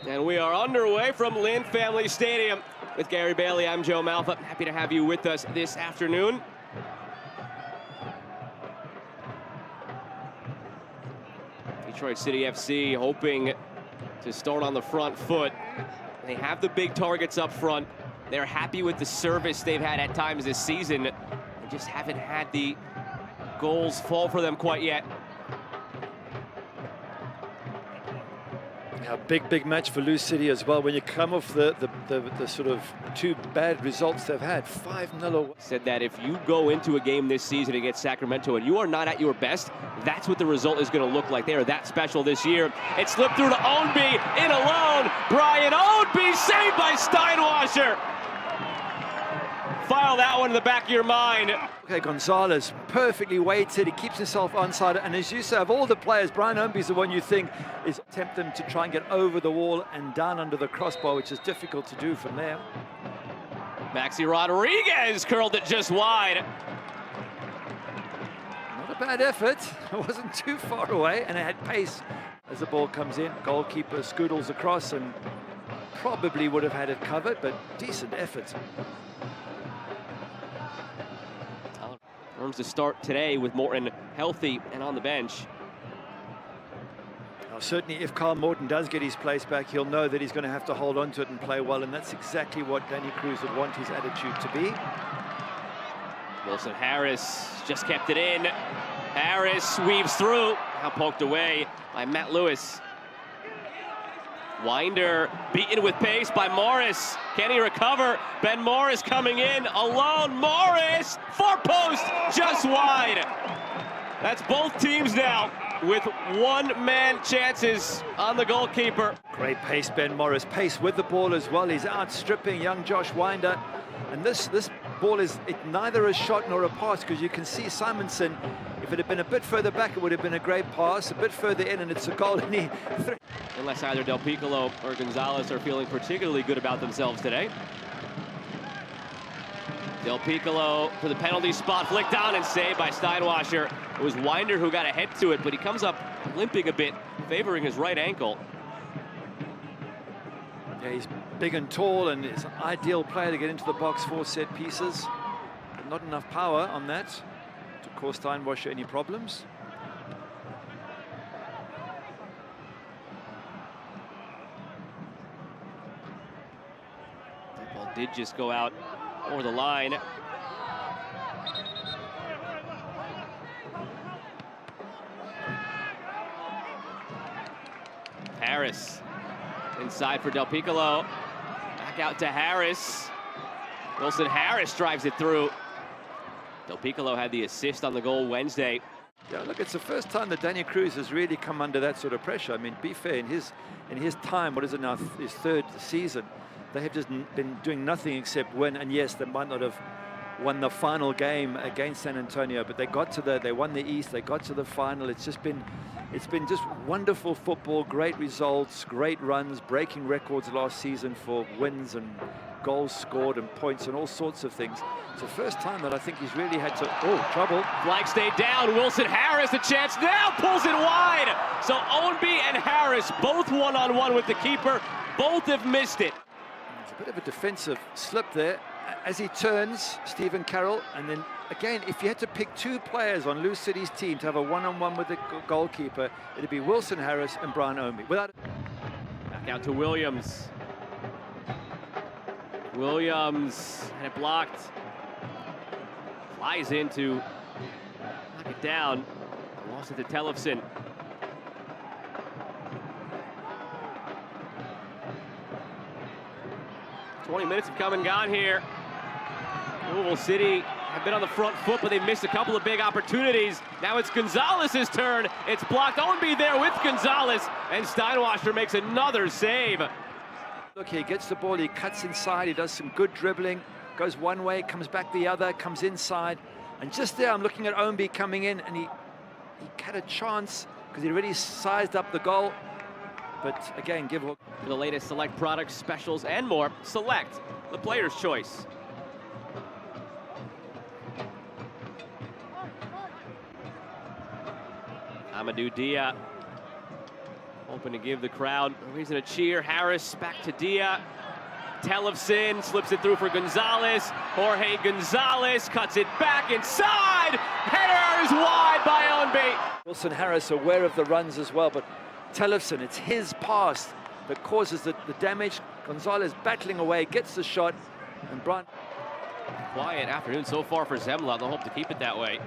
And we are underway from Lynn Family Stadium. With Gary Bailey, I'm Joe Malfa. Happy to have you with us this afternoon. Detroit City FC hoping to start on the front foot. They have the big targets up front. They're happy with the service they've had at times this season. They just haven't had the goals fall for them quite yet. A big match for LouCity as well. When you come off the sort of two bad results they've had, 5-0. Said that if you go into a game this season against Sacramento and you are not at your best, that's what the result is going to look like. They are that special this year. It slipped through to Ownby, in alone. Brian Ownby saved by Steinwasser. File that one in the back of your mind. Okay, Gonzalez perfectly weighted. He keeps himself onside. And as you say, of all the players, Brian Ownby is the one you think is attempt them to try and get over the wall and down under the crossbar, which is difficult to do from there. Maxi Rodriguez curled it just wide. Not a bad effort. It wasn't too far away, and it had pace as the ball comes in. Goalkeeper scoodles across and probably would have had it covered, but decent effort. Arms to start today with Morton healthy and on the bench. Now, certainly if Carl Morton does get his place back, he'll know that he's going to have to hold on to it and play well, and that's exactly what Danny Cruz would want his attitude to be. Wilson Harris just kept it in. Harris weaves through, now poked away by Matt Lewis. Winder beaten with pace by Morris. Can he recover? Ben Morris coming in alone. Morris, far post, just wide. That's both teams now with one-man chances on the goalkeeper. Great pace, Ben Morris. Pace with the ball as well. He's outstripping young Josh Winder. And this ball is neither a shot nor a pass, because you can see Simonson, if it had been a bit further back, it would have been a great pass. A bit further in, and it's a goal. And unless either Del Piccolo or Gonzalez are feeling particularly good about themselves today. Del Piccolo for the penalty spot, flicked down and saved by Steinwasser. It was Winder who got a head to it, but he comes up limping a bit, favoring his right ankle. Yeah, he's big and tall, and is an ideal player to get into the box for set pieces. But not enough power on that to cause Steinwasser any problems. The ball did just go out over the line. Harris inside for Del Piccolo. Back out to Harris. Wilson Harris drives it through. Del Piccolo had the assist on the goal Wednesday. Yeah, look, it's the first time that Danny Cruz has really come under that sort of pressure. I mean, be fair, in his time, what is it now, his third season, they have just been doing nothing except win. And yes, they might not have won the final game against San Antonio, but they won the East, they got to the final. It's been just wonderful football, great results, great runs, breaking records last season for wins and goals scored and points and all sorts of things. It's the first time that I think he's really had to, trouble. Flag stayed down, Wilson Harris, a chance now, pulls it wide. So Ownby and Harris, both one-on-one with the keeper, both have missed it. It's a bit of a defensive slip there. As he turns, Stephen Carroll, and then again, if you had to pick two players on LouCity's team to have a one-on-one with the goalkeeper, it'd be Wilson Harris and Brian Ownby. Back out to Williams. Williams had it blocked. Flies in to knock it down. Lost it to Tellefson. "20 minutes have come and gone here. Louisville City have been on the front foot, but they missed a couple of big opportunities. Now it's Gonzalez's turn. It's blocked. Ownby there with Gonzalez, and Steinwasser makes another save. Look, he gets the ball, he cuts inside, he does some good dribbling, goes one way, comes back the other, comes inside. And just there, I'm looking at Ownby coming in, and he had a chance because he already sized up the goal. But again, give hook. For the latest select products, specials, and more, select the player's choice. Amadou Dia Hoping to give the crowd a reason to cheer. Harris back to Dia. Tellefson slips it through for Gonzalez. Jorge Gonzalez cuts it back inside. Header is wide by Ownby. Wilson Harris aware of the runs as well, but Tellefson, it's his pass that causes the damage. Gonzalez battling away, gets the shot, and Brian. Quiet afternoon so far for Zemla. They'll hope to keep it that way.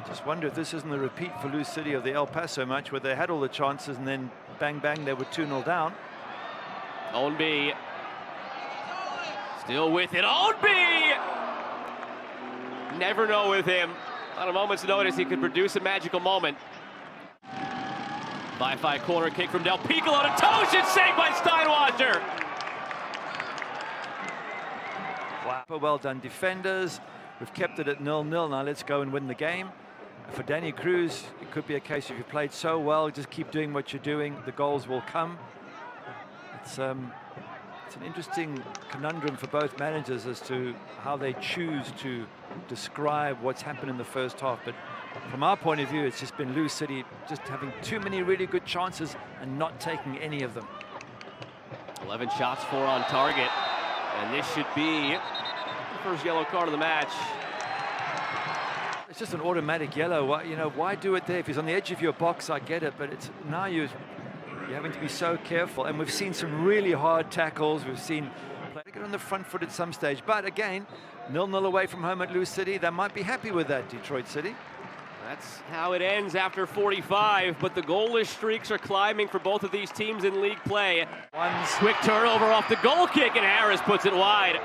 Just wonder if this isn't the repeat for LouCity of the El Paso match, where they had all the chances and then bang bang they were 2-0 down. Ownby still with it. Ownby! Never know with him. On a moment's notice, he could produce a magical moment. 5-5 corner kick from Del Piccolo to Tosh. It's saved by Steinwasser. Wow. Well done, defenders. We've kept it at 0-0. Now let's go and win the game. For Danny Cruz, it could be a case if you played so well, just keep doing what you're doing, the goals will come. It's an interesting conundrum for both managers as to how they choose to describe what's happened in the first half. But from our point of view, it's just been LouCity just having too many really good chances and not taking any of them. 11 shots, 4 on target. And this should be the first yellow card of the match. It's just an automatic yellow. Why, why do it there? If he's on the edge of your box, I get it, but it's now you're having to be so careful. And we've seen some really hard tackles. We've seen players get on the front foot at some stage. But again, 0-0 away from home at LouCity. They might be happy with that, Detroit City. That's how it ends after 45, but the goalless streaks are climbing for both of these teams in league play. One's quick turnover off the goal kick, and Harris puts it wide.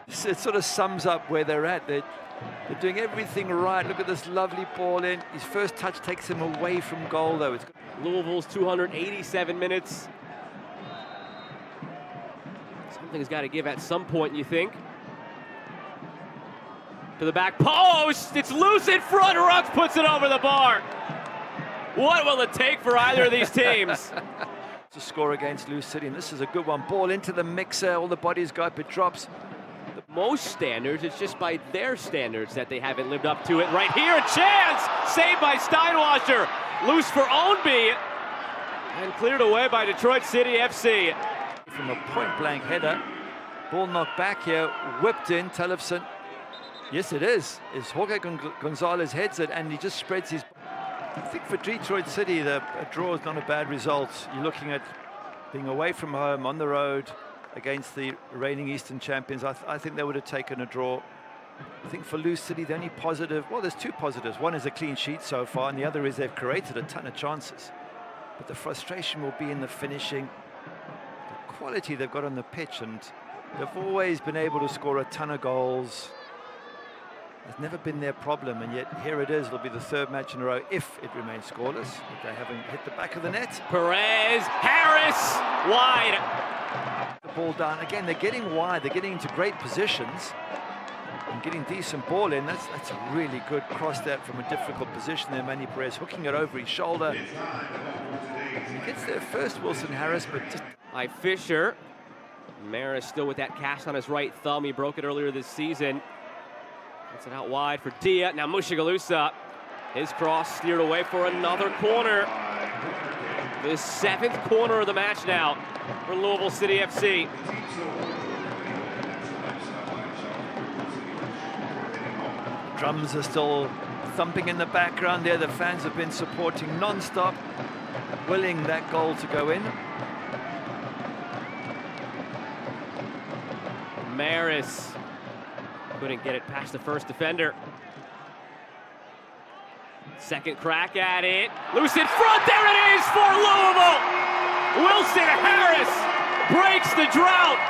It sort of sums up where they're at. They're doing everything right. Look at this lovely ball in. His first touch takes him away from goal, though. Louisville's 287 minutes. Something's got to give at some point, you think. To the back post. It's loose in front. Ruggs puts it over the bar. What will it take for either of these teams? To score against LouCity, and this is a good one. Ball into the mixer. All the bodies go up. It drops. Most standards, it's just by their standards that they haven't lived up to it. Right here, a chance! Saved by Steinwasser. Loose for Ownby. And cleared away by Detroit City FC. From a point-blank header. Ball knocked back here, whipped in, Tellefson. Yes, it is. It's Jorge Gonzalez heads it, and he just spreads his... I think for Detroit City, a draw is not a bad result. You're looking at being away from home, on the road, against the reigning Eastern champions. I think they would have taken a draw. I think for LouCity, the only positive, well, there's two positives. One is a clean sheet so far, and the other is they've created a ton of chances. But the frustration will be in the finishing, the quality they've got on the pitch, and they've always been able to score a ton of goals. It's never been their problem, and yet here it is. It'll be the third match in a row if it remains scoreless, if they haven't hit the back of the net. Perez, Harris, wide. The ball down again. They're getting wide. They're getting into great positions and getting decent ball in. That's a really good cross that from a difficult position there. Manny Perez hooking it over his shoulder. He gets there first, Wilson Harris, but just by Fisher. Maris still with that cast on his right thumb. He broke it earlier this season. Gets it out wide for Dia. Now Mushagalusa. His cross steered away for another corner. The 7th corner of the match now for Louisville City FC. Drums are still thumping in the background there. The fans have been supporting non-stop, willing that goal to go in. Maris couldn't get it past the first defender. Second crack at it. Loose in front. There it is for Louisville. Wilson Harris breaks the drought.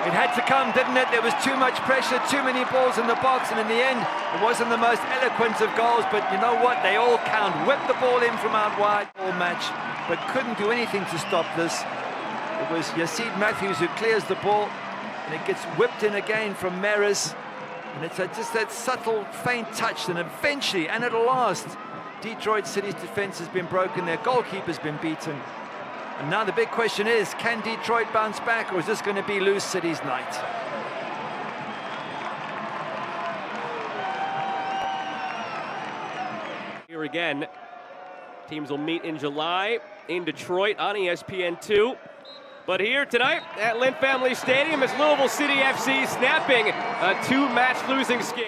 It had to come, didn't it? There was too much pressure, too many balls in the box, and in the end, it wasn't the most eloquent of goals, but you know what? They all count. Whipped the ball in from out wide all match, but couldn't do anything to stop this. It was Yasid Matthews who clears the ball, and it gets whipped in again from Maris. And it's just that subtle, faint touch, and eventually, and at last, Detroit City's defense has been broken, their goalkeeper's been beaten. And now the big question is, can Detroit bounce back, or is this going to be LouCity's night? Here again, teams will meet in July in Detroit on ESPN2. But here tonight at Lynn Family Stadium is Louisville City FC snapping a 2-match losing skid.